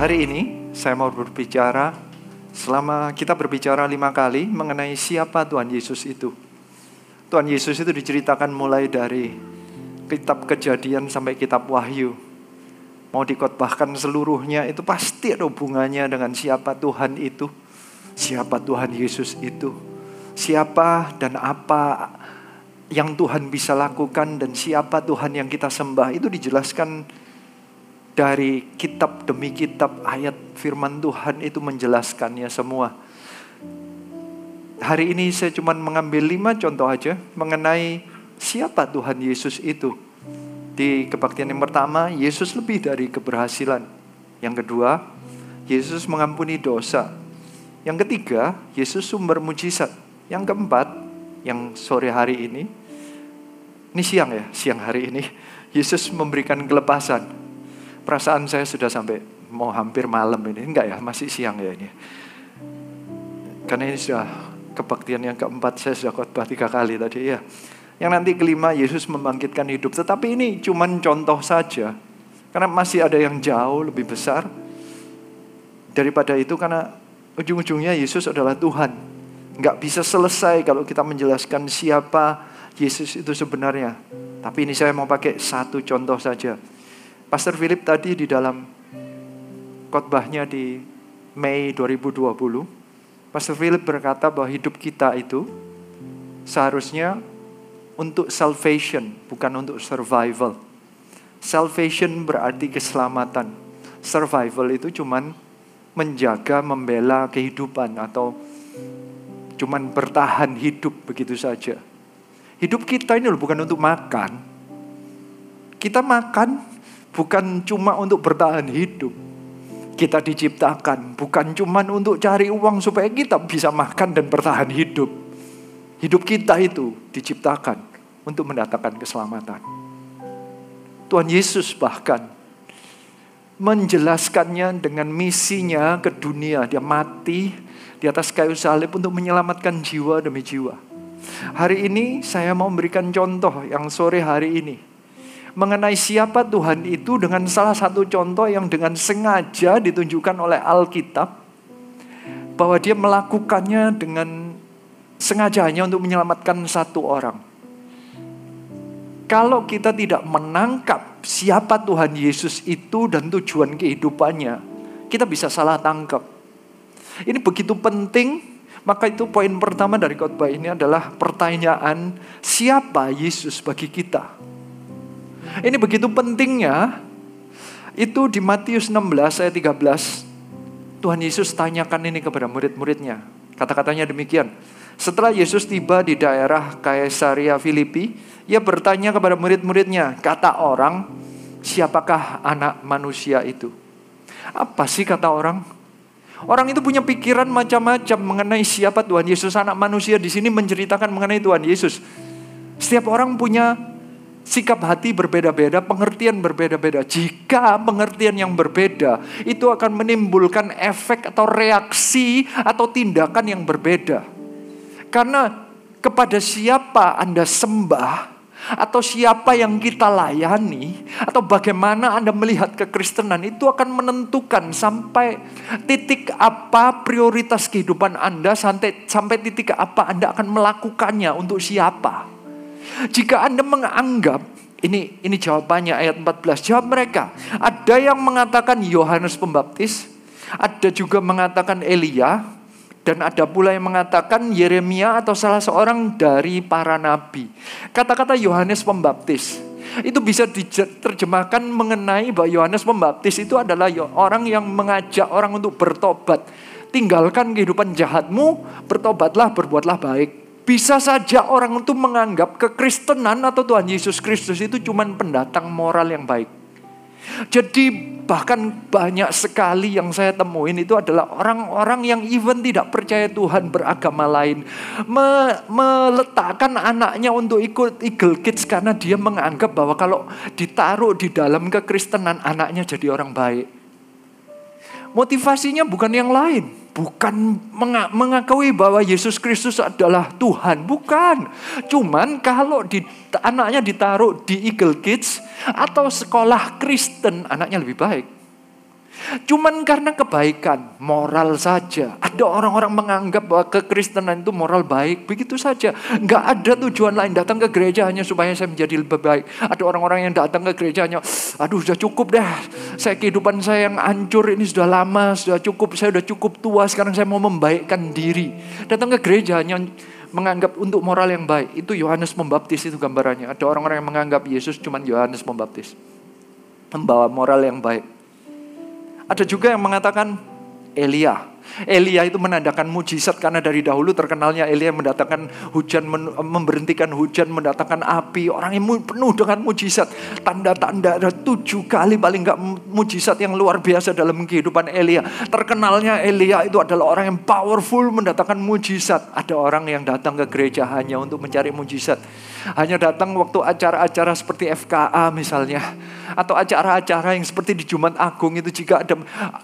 Hari ini saya mau berbicara, selama kita berbicara 5 kali mengenai siapa Tuhan Yesus itu. Tuhan Yesus itu diceritakan mulai dari kitab Kejadian sampai kitab Wahyu. Mau dikotbahkan seluruhnya itu pasti ada hubungannya dengan siapa Tuhan itu. Siapa Tuhan Yesus itu. Siapa dan apa yang Tuhan bisa lakukan dan siapa Tuhan yang kita sembah. Itu dijelaskan dari kitab demi kitab, ayat firman Tuhan itu menjelaskannya semua. Hari ini saya cuma mengambil 5 contoh aja mengenai siapa Tuhan Yesus itu. Di kebaktian yang pertama, Yesus lebih dari keberhasilan. Yang kedua, Yesus mengampuni dosa. Yang ketiga, Yesus sumber mujizat. Yang keempat, yang sore hari ini siang hari ini, Yesus memberikan kelepasan. Perasaan saya sudah sampai mau hampir malam ini. Enggak ya, masih siang ya ini. Karena ini sudah kebaktian yang keempat, saya sudah khotbah 3 kali tadi ya. Yang nanti kelima, Yesus membangkitkan hidup. Tetapi ini cuma contoh saja. Karena masih ada yang jauh lebih besar daripada itu. Karena ujung-ujungnya Yesus adalah Tuhan. Enggak bisa selesai kalau kita menjelaskan siapa Yesus itu sebenarnya. Tapi ini saya mau pakai 1 contoh saja. Pastor Philip tadi di dalam khotbahnya di Mei 2020, Pastor Philip berkata bahwa hidup kita itu seharusnya untuk salvation, bukan untuk survival. Salvation berarti keselamatan. Survival itu cuman menjaga, membela kehidupan atau cuman bertahan hidup begitu saja. Hidup kita ini bukan untuk makan. Kita makan bukan cuma untuk bertahan hidup. Kita diciptakan bukan cuma untuk cari uang supaya kita bisa makan dan bertahan hidup. Hidup kita itu diciptakan untuk mendatangkan keselamatan. Tuhan Yesus bahkan menjelaskannya dengan misinya ke dunia. Dia mati di atas kayu salib untuk menyelamatkan jiwa demi jiwa. Hari ini saya mau memberikan contoh yang sore hari ini mengenai siapa Tuhan itu dengan salah satu contoh yang dengan sengaja ditunjukkan oleh Alkitab, bahwa dia melakukannya dengan sengaja hanya untuk menyelamatkan satu orang. Kalau kita tidak menangkap siapa Tuhan Yesus itu dan tujuan kehidupannya, kita bisa salah tangkap. Ini begitu penting, maka itu poin pertama dari khotbah ini adalah pertanyaan siapa Yesus bagi kita. Ini begitu pentingnya. Itu di Matius 16 ayat 13. Tuhan Yesus tanyakan ini kepada murid-muridnya. Kata-katanya demikian. Setelah Yesus tiba di daerah Kaisarea Filipi, ia bertanya kepada murid-muridnya, kata orang, siapakah anak manusia itu? Apa sih kata orang? Orang itu punya pikiran macam-macam mengenai siapa Tuhan Yesus. Anak manusia di sini menceritakan mengenai Tuhan Yesus. Setiap orang punya sikap hati berbeda-beda, pengertian berbeda-beda. Jika pengertian yang berbeda, itu akan menimbulkan efek atau reaksi atau tindakan yang berbeda. Karena kepada siapa Anda sembah, atau siapa yang kita layani, atau bagaimana Anda melihat kekristenan, itu akan menentukan sampai titik apa prioritas kehidupan Anda, sampai titik apa Anda akan melakukannya untuk siapa. Jika Anda menganggap, ini jawabannya ayat 14, jawab mereka. Ada yang mengatakan Yohanes Pembaptis, ada juga mengatakan Elia, dan ada pula yang mengatakan Yeremia atau salah seorang dari para nabi. Kata-kata Yohanes Pembaptis itu bisa diterjemahkan mengenai bahwa Yohanes Pembaptis itu adalah orang yang mengajak orang untuk bertobat. Tinggalkan kehidupan jahatmu, bertobatlah, berbuatlah baik. Bisa saja orang itu menganggap kekristenan atau Tuhan Yesus Kristus itu cuma pendatang moral yang baik. Jadi bahkan banyak sekali yang saya temuin itu adalah orang-orang yang even tidak percaya Tuhan, beragama lain, meletakkan anaknya untuk ikut Eagle Kids karena dia menganggap bahwa kalau ditaruh di dalam kekristenan anaknya jadi orang baik. Motivasinya bukan yang lain. Bukan mengakui bahwa Yesus Kristus adalah Tuhan. Bukan. Cuman kalau anaknya ditaruh di Eagle Kids atau sekolah Kristen, anaknya lebih baik. Cuman karena kebaikan, moral saja. Ada orang-orang menganggap bahwa kekristenan itu moral baik, begitu saja. Nggak ada tujuan lain, datang ke gereja hanya supaya saya menjadi lebih baik. Ada orang-orang yang datang ke gereja hanya, aduh sudah cukup dah. Kehidupan saya yang hancur ini sudah lama, sudah cukup, saya sudah cukup tua, sekarang saya mau membaikkan diri. Datang ke gereja hanya menganggap untuk moral yang baik. Itu Yohanes Pembaptis itu gambarannya. Ada orang-orang yang menganggap Yesus cuman Yohanes Pembaptis, membawa moral yang baik. Ada juga yang mengatakan Elia. Elia itu menandakan mujizat karena dari dahulu terkenalnya Elia mendatangkan hujan, memberhentikan hujan, mendatangkan api. Orang yang penuh dengan mujizat, tanda-tanda. Ada 7 kali paling enggak mujizat yang luar biasa dalam kehidupan Elia. Terkenalnya Elia itu adalah orang yang powerful, mendatangkan mujizat. Ada orang yang datang ke gereja hanya untuk mencari mujizat. Hanya datang waktu acara-acara seperti FKA misalnya, atau acara-acara yang seperti di Jumat Agung itu, jika ada,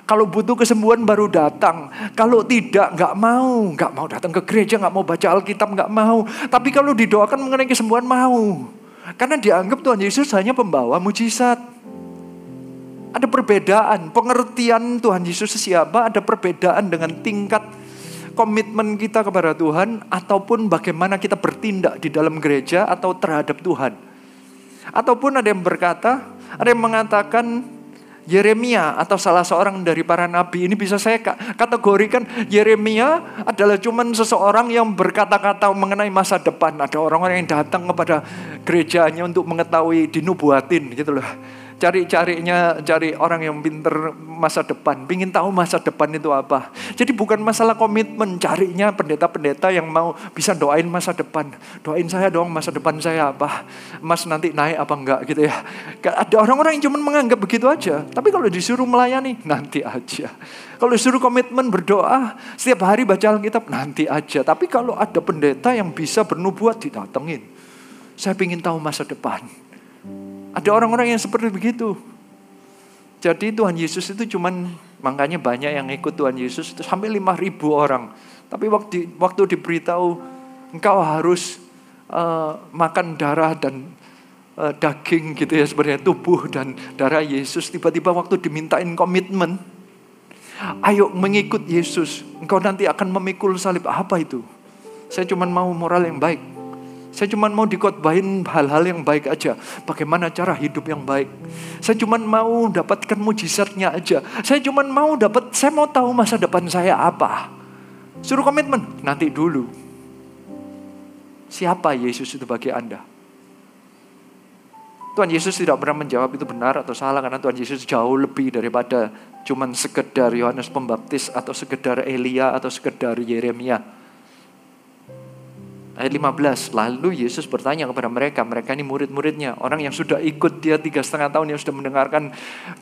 kalau butuh kesembuhan baru datang. Kalau tidak, nggak mau datang ke gereja, nggak mau baca Alkitab, nggak mau. Tapi kalau didoakan mengenai kesembuhan mau, karena dianggap Tuhan Yesus hanya pembawa mujizat. Ada perbedaan pengertian Tuhan Yesus siapa, ada perbedaan dengan tingkat komitmen kita kepada Tuhan, ataupun bagaimana kita bertindak di dalam gereja atau terhadap Tuhan. Ataupun ada yang berkata, ada yang mengatakan Yeremia atau salah seorang dari para nabi ini bisa saya kategorikan, Yeremia adalah cuman seseorang yang berkata-kata mengenai masa depan. Ada orang-orang yang datang kepada gerejanya untuk mengetahui, dinubuatin gitu loh. Cari orang yang pinter masa depan, pingin tahu masa depan itu apa. Jadi bukan masalah komitmen, carinya pendeta-pendeta yang mau bisa doain masa depan. Doain saya dong, masa depan saya apa, Mas nanti naik apa enggak gitu ya. Ada orang-orang yang cuma menganggap begitu aja. Tapi kalau disuruh melayani, nanti aja. Kalau disuruh komitmen berdoa, setiap hari baca Alkitab, nanti aja. Tapi kalau ada pendeta yang bisa bernubuat, didatengin. Saya pingin tahu masa depan. Ada orang-orang yang seperti begitu. Jadi Tuhan Yesus itu makanya banyak yang ikut Tuhan Yesus itu sampai 5.000 orang. Tapi waktu diberitahu engkau harus makan darah dan daging gitu ya, sebenarnya tubuh dan darah Yesus, tiba-tiba waktu dimintain komitmen, ayo mengikut Yesus, engkau nanti akan memikul salib. Apa itu? Saya cuma mau moral yang baik. Saya cuma mau dikotbahin hal-hal yang baik aja. Bagaimana cara hidup yang baik. Saya cuma mau dapatkan mujizatnya aja. Saya mau tahu masa depan saya apa. Suruh komitmen, nanti dulu. Siapa Yesus itu bagi Anda? Tuhan Yesus tidak pernah menjawab itu benar atau salah, karena Tuhan Yesus jauh lebih daripada cuma sekedar Yohanes Pembaptis atau sekedar Elia atau sekedar Yeremia. Ayat 15, lalu Yesus bertanya kepada mereka ini murid-muridnya, orang yang sudah ikut dia 3,5 tahun, yang sudah mendengarkan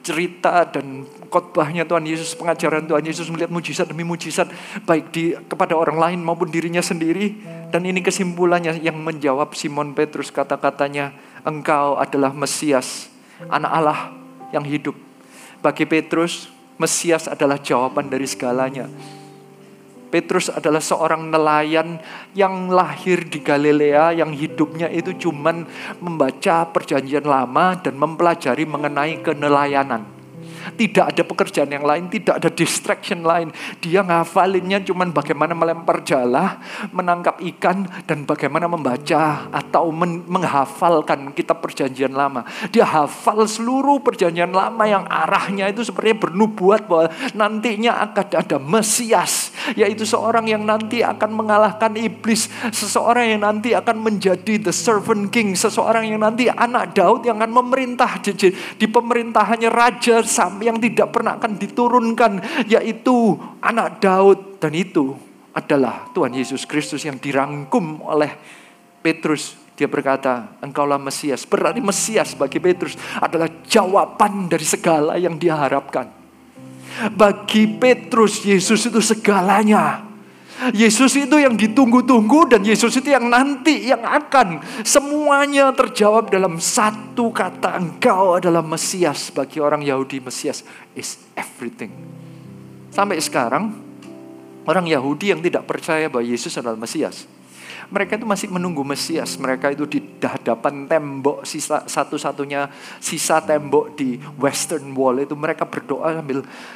cerita dan khotbahnya Tuhan Yesus, pengajaran Tuhan Yesus, melihat mujizat demi mujizat, baik kepada orang lain maupun dirinya sendiri. Dan ini kesimpulannya yang menjawab Simon Petrus, kata-katanya, engkau adalah Mesias, anak Allah yang hidup. Bagi Petrus, Mesias adalah jawaban dari segalanya. Petrus adalah seorang nelayan yang lahir di Galilea, yang hidupnya itu cuman membaca Perjanjian Lama dan mempelajari mengenai kenelayanan. Tidak ada pekerjaan yang lain, tidak ada distraction lain. Dia ngafalinnya cuman bagaimana melempar jala, menangkap ikan, dan bagaimana membaca atau menghafalkan kitab Perjanjian Lama. Dia hafal seluruh Perjanjian Lama yang arahnya itu sepertinya bernubuat bahwa nantinya akan ada Mesias, yaitu seorang yang nanti akan mengalahkan iblis, seseorang yang nanti akan menjadi the servant king, seseorang yang nanti anak Daud yang akan memerintah di pemerintahannya raja yang tidak pernah akan diturunkan, yaitu anak Daud. Dan itu adalah Tuhan Yesus Kristus yang dirangkum oleh Petrus. Dia berkata, engkaulah Mesias. Berarti Mesias bagi Petrus adalah jawaban dari segala yang dia harapkan. Bagi Petrus, Yesus itu segalanya. Yesus itu yang ditunggu-tunggu, dan Yesus itu yang nanti, yang akan semuanya terjawab dalam satu kata, engkau adalah Mesias. Bagi orang Yahudi, Mesias is everything. Sampai sekarang orang Yahudi yang tidak percaya bahwa Yesus adalah Mesias, Mereka itu masih menunggu Mesias. Mereka itu di hadapan tembok, satu-satunya sisa tembok di Western Wall itu, mereka berdoa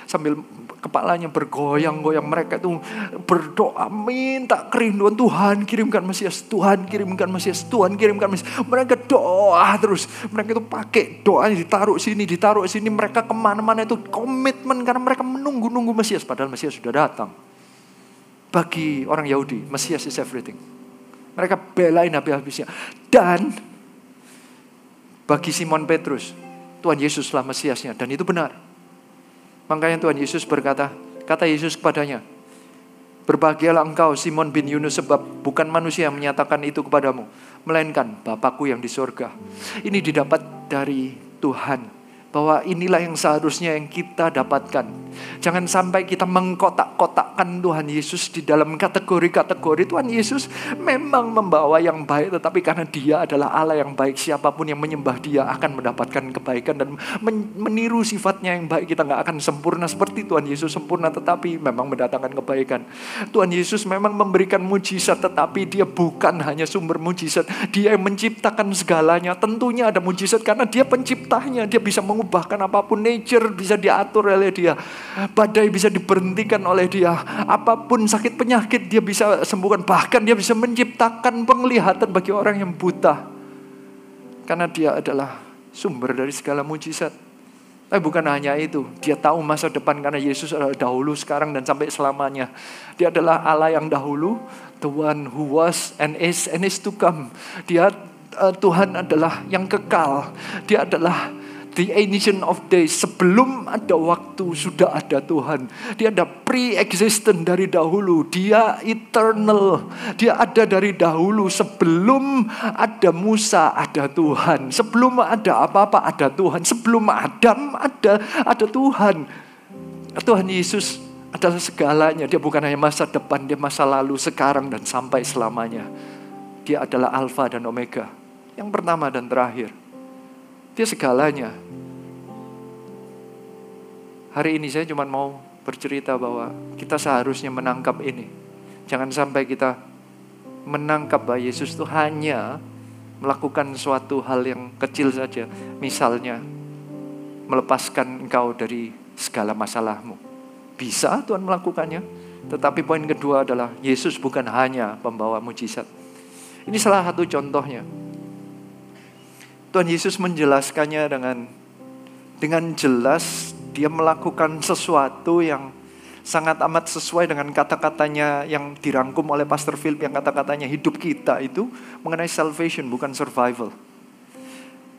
sambil kepalanya bergoyang-goyang. Mereka itu berdoa minta kerinduan, Tuhan kirimkan Mesias, Tuhan kirimkan Mesias, Tuhan kirimkan Mesias. Mereka doa terus. Mereka itu pakai doanya ditaruh sini. Mereka kemana-mana itu komitmen karena mereka menunggu Mesias. Padahal Mesias sudah datang. Bagi orang Yahudi, Mesias is everything. Mereka belain habis-habisnya. Dan bagi Simon Petrus, Tuhan Yesuslah Mesiasnya. Dan itu benar. Makanya Tuhan Yesus berkata, kata Yesus kepadanya, berbahagialah engkau Simon bin Yunus, sebab bukan manusia yang menyatakan itu kepadamu, melainkan Bapakku yang di surga. Ini didapat dari Tuhan. Bahwa inilah yang seharusnya yang kita dapatkan. Jangan sampai kita mengkotak-kotakkan Tuhan Yesus di dalam kategori-kategori. Tuhan Yesus memang membawa yang baik, tetapi karena Dia adalah Allah yang baik, siapapun yang menyembah Dia akan mendapatkan kebaikan dan meniru sifatnya yang baik. Kita gak akan sempurna seperti Tuhan Yesus sempurna, tetapi memang mendatangkan kebaikan. Tuhan Yesus memang memberikan mujizat, tetapi Dia bukan hanya sumber mujizat. Dia yang menciptakan segalanya. Tentunya ada mujizat karena Dia penciptanya. Dia bisa mengubahkan apapun. Nature bisa diatur oleh Dia. Badai bisa diberhentikan oleh Dia. Apapun sakit penyakit Dia bisa sembuhkan. Bahkan Dia bisa menciptakan penglihatan bagi orang yang buta. Karena Dia adalah sumber dari segala mujizat. Tapi bukan hanya itu. Dia tahu masa depan karena Yesus adalah dahulu, sekarang, dan sampai selamanya. Dia adalah Allah yang dahulu. The one who was and is to come. Dia Tuhan adalah yang kekal. Dia adalah the ancient of days. Sebelum ada waktu sudah ada Tuhan. Dia ada pre-existent dari dahulu. Dia eternal. Dia ada dari dahulu. Sebelum ada Musa ada Tuhan. Sebelum ada apa-apa ada Tuhan. Sebelum Adam ada Tuhan. Tuhan Yesus adalah segalanya. Dia bukan hanya masa depan, Dia masa lalu, sekarang, dan sampai selamanya. Dia adalah Alfa dan Omega, yang pertama dan terakhir. Dia segalanya. Hari ini saya cuma mau bercerita bahwa kita seharusnya menangkap ini. Jangan sampai kita menangkap bahwa Yesus itu hanya melakukan suatu hal yang kecil saja. Misalnya, melepaskan engkau dari segala masalahmu. Bisa Tuhan melakukannya. Tetapi poin kedua adalah Yesus bukan hanya pembawa mujizat. Ini salah satu contohnya. Tuhan Yesus menjelaskannya dengan jelas. Dia melakukan sesuatu yang sangat amat sesuai dengan kata-katanya yang dirangkum oleh Pastor Philip, yang kata-katanya hidup kita itu mengenai salvation, bukan survival.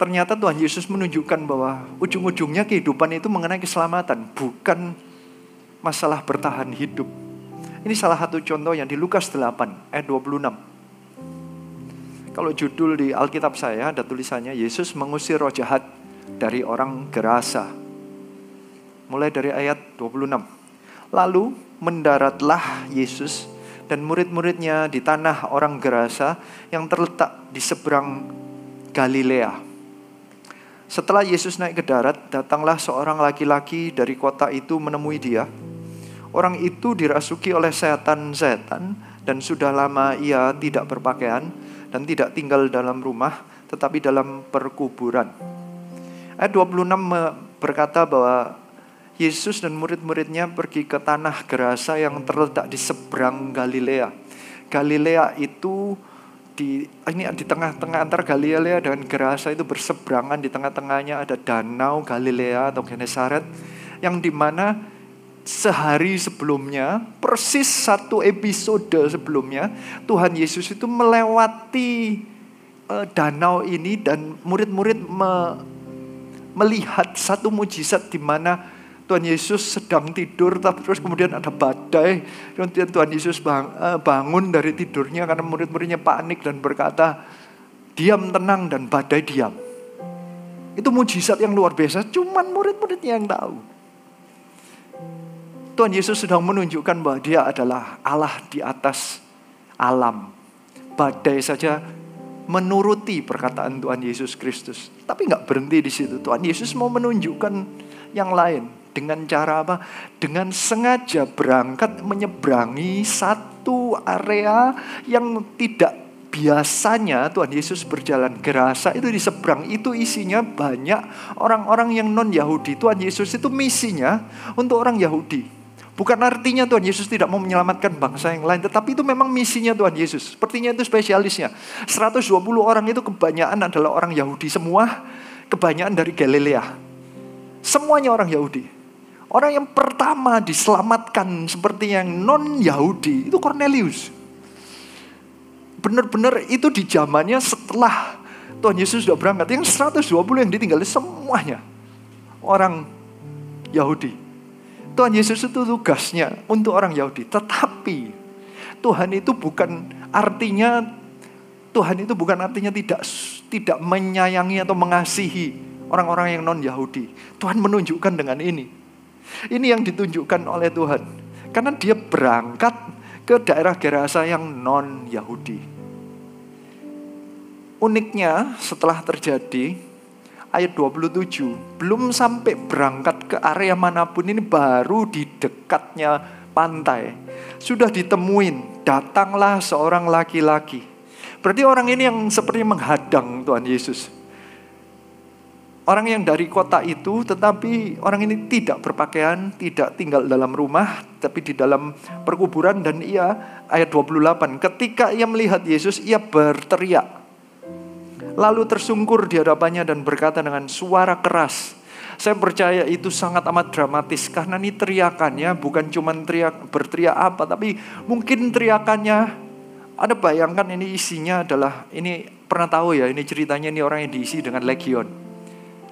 Ternyata Tuhan Yesus menunjukkan bahwa ujung-ujungnya kehidupan itu mengenai keselamatan, bukan masalah bertahan hidup. Ini salah satu contoh yang di Lukas 8 ayat 26. Kalau judul di Alkitab saya ada tulisannya, Yesus mengusir roh jahat dari orang Gerasa. Mulai dari ayat 26. Lalu mendaratlah Yesus dan murid-muridnya di tanah orang Gerasa yang terletak di seberang Galilea. Setelah Yesus naik ke darat, datanglah seorang laki-laki dari kota itu menemui Dia. Orang itu dirasuki oleh setan-setan dan sudah lama ia tidak berpakaian dan tidak tinggal dalam rumah, tetapi dalam perkuburan. Ayat 26 berkata bahwa Yesus dan murid-muridnya pergi ke tanah Gerasa yang terletak di seberang Galilea. Galilea itu di tengah-tengah antara Galilea dan Gerasa itu berseberangan. Di tengah-tengahnya ada danau Galilea atau Genesaret, yang dimana sehari sebelumnya, persis satu episode sebelumnya, Tuhan Yesus itu melewati danau ini dan murid-murid melihat satu mujizat di mana Tuhan Yesus sedang tidur, terus kemudian ada badai. Kemudian Tuhan Yesus bangun dari tidurnya karena murid-muridnya panik dan berkata, diam, tenang, dan badai diam. Itu mujizat yang luar biasa, cuman murid-muridnya yang tahu. Tuhan Yesus sedang menunjukkan bahwa Dia adalah Allah di atas alam. Badai saja menuruti perkataan Tuhan Yesus Kristus. Tapi gak berhenti di situ. Tuhan Yesus mau menunjukkan yang lain. Dengan cara apa? Dengan sengaja berangkat menyeberangi suatu area yang tidak biasanya Tuhan Yesus berjalan. Gerasa itu di seberang, itu isinya banyak orang-orang yang non-Yahudi. Tuhan Yesus itu misinya untuk orang Yahudi. Bukan artinya Tuhan Yesus tidak mau menyelamatkan bangsa yang lain, tetapi itu memang misinya Tuhan Yesus. Sepertinya itu spesialisnya. 120 orang itu kebanyakan adalah orang Yahudi semua, kebanyakan dari Galilea. Semuanya orang Yahudi. Orang yang pertama diselamatkan seperti yang non-Yahudi itu Cornelius. Benar-benar itu di zamannya setelah Tuhan Yesus sudah berangkat. Yang 120 yang ditinggali semuanya orang Yahudi. Tuhan Yesus itu tugasnya untuk orang Yahudi. Tetapi Tuhan itu bukan artinya tidak menyayangi atau mengasihi orang-orang yang non-Yahudi. Tuhan menunjukkan dengan ini. Ini yang ditunjukkan oleh Tuhan. Karena dia berangkat ke daerah Gerasa yang non-Yahudi. Uniknya setelah terjadi ayat 27, belum sampai berangkat ke area manapun, ini baru di dekatnya pantai. Sudah ditemuin, datanglah seorang laki-laki. Berarti orang ini yang seperti menghadang Tuhan Yesus. Orang yang dari kota itu, tetapi orang ini tidak berpakaian, tidak tinggal dalam rumah, tapi di dalam perkuburan. Dan ia, ayat 28, ketika ia melihat Yesus, ia berteriak. Lalu tersungkur di hadapannya dan berkata dengan suara keras. Saya percaya itu sangat amat dramatis, karena ini teriakannya bukan cuma berteriak apa, tapi mungkin teriakannya, ada bayangkan ini isinya adalah, ini pernah tahu ya, ini ceritanya ini orang yang diisi dengan legion.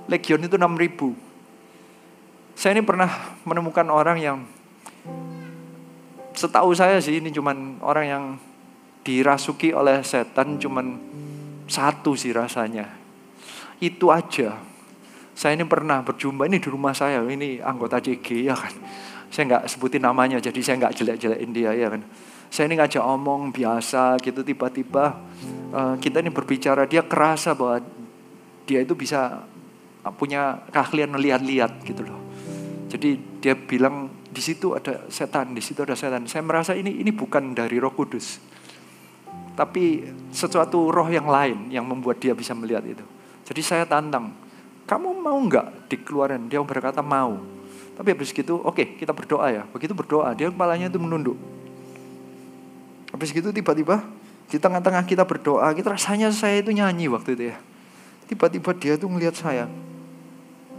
Legion itu 6.000. Saya ini pernah menemukan orang yang, setahu saya sih ini cuman orang yang dirasuki oleh setan cuman satu sih rasanya. Itu aja. Saya ini pernah berjumpa, ini di rumah saya, ini anggota CG ya kan. Saya nggak sebutin namanya, jadi saya nggak jelek-jelekin dia ya kan. Saya ini ngajak omong biasa gitu, tiba-tiba kita ini berbicara, dia kerasa bahwa dia itu bisa punya keahlian melihat-lihat gitu loh. Jadi dia bilang di situ ada setan, di situ ada setan. Saya merasa ini bukan dari Roh Kudus, tapi sesuatu roh yang lain yang membuat dia bisa melihat itu. Jadi saya tantang, kamu mau nggak dikeluarin? Dia berkata mau. Tapi habis gitu, oke, kita berdoa ya. Begitu berdoa, dia kepalanya itu menunduk. Habis gitu tiba-tiba di tengah-tengah kita berdoa, kita rasanya saya itu nyanyi waktu itu ya. Tiba-tiba dia tuh ngelihat saya.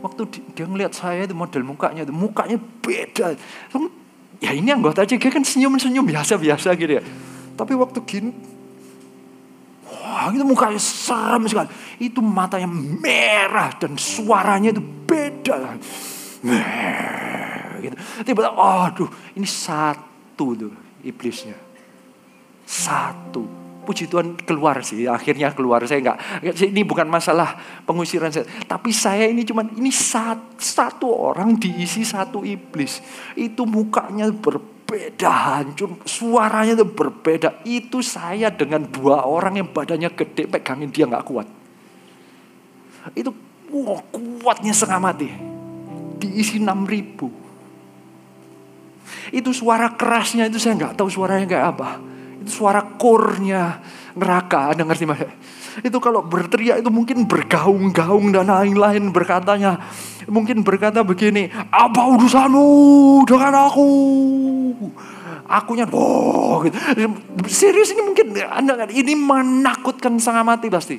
Waktu dia ngelihat saya itu model mukanya beda. Ya ini anggota CG kan senyum-senyum biasa-biasa gitu ya. Tapi waktu gini, wah itu mukanya serem sekali. Itu matanya merah dan suaranya itu beda. Gitu. Tiba-tiba, aduh ini satu tuh iblisnya. Satu. Puji Tuhan keluar sih, akhirnya keluar. Saya ini bukan masalah pengusiran saya, tapi saya ini satu orang diisi satu iblis. Itu mukanya berbeda, hancur, suaranya itu berbeda. Itu saya dengan dua orang yang badannya gede, pegangin dia nggak kuat. Itu kuatnya setengah mati. Diisi 6.000. Itu suara kerasnya itu saya nggak tahu suaranya kayak apa. Itu suara kornya neraka, Anda ngerti mas? Itu kalau berteriak itu mungkin bergaung-gaung dan lain-lain berkatanya. Mungkin berkata begini, apa urusanmu dengan aku? Akunya, gitu. Serius ini mungkin Anda ini menakutkan setengah mati pasti.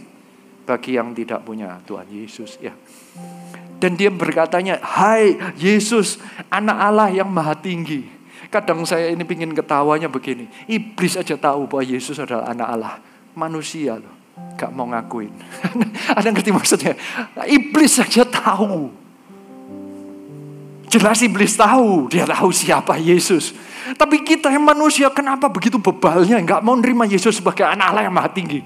Bagi yang tidak punya Tuhan Yesus ya. Dan dia berkatanya, hai Yesus, anak Allah yang maha tinggi. Kadang saya ini pingin ketawanya begini. Iblis aja tahu bahwa Yesus adalah anak Allah. Manusia loh, gak mau ngakuin. Ada ngerti maksudnya? Iblis aja tahu. Jelas iblis tahu. Dia tahu siapa Yesus. Tapi kita yang manusia kenapa begitu bebalnya? Gak mau nerima Yesus sebagai anak Allah yang maha tinggi.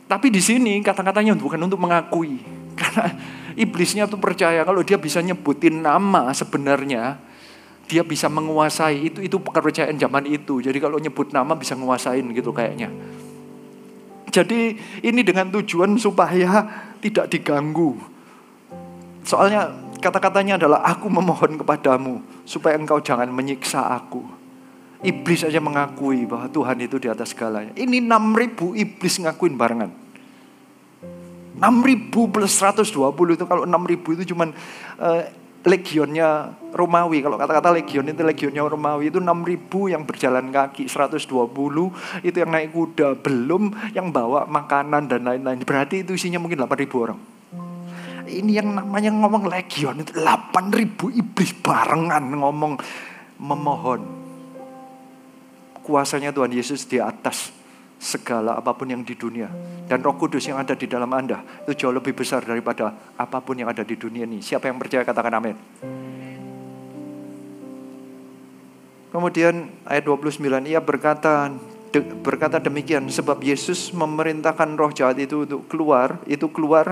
Tapi di sini kata-katanya bukan untuk mengakui. Karena iblisnya tuh percaya kalau dia bisa nyebutin nama sebenarnya, dia bisa menguasai. Itu kepercayaan zaman itu. Jadi kalau nyebut nama bisa nguasain gitu kayaknya. Jadi ini dengan tujuan supaya tidak diganggu. Soalnya Kata-katanya adalah, aku memohon kepadamu supaya engkau jangan menyiksa aku. Iblis aja mengakui bahwa Tuhan itu di atas segalanya. Ini 6.000 iblis ngakuin barengan. 6.000 plus 120 itu, kalau 6.000 itu cuman legionnya Romawi. Kalau kata-kata legion itu legionnya Romawi, itu 6.000 yang berjalan kaki, 120 itu yang naik kuda, belum yang bawa makanan dan lain-lain. Berarti itu isinya mungkin 8.000 orang. Ini yang namanya ngomong legion itu 8.000 iblis barengan ngomong memohon. Kuasanya Tuhan Yesus di atas segala apapun yang di dunia. Dan Roh Kudus yang ada di dalam Anda itu jauh lebih besar daripada apapun yang ada di dunia ini. Siapa yang percaya katakan amin. Kemudian ayat 29, ia berkata demikian sebab Yesus memerintahkan roh jahat itu untuk keluar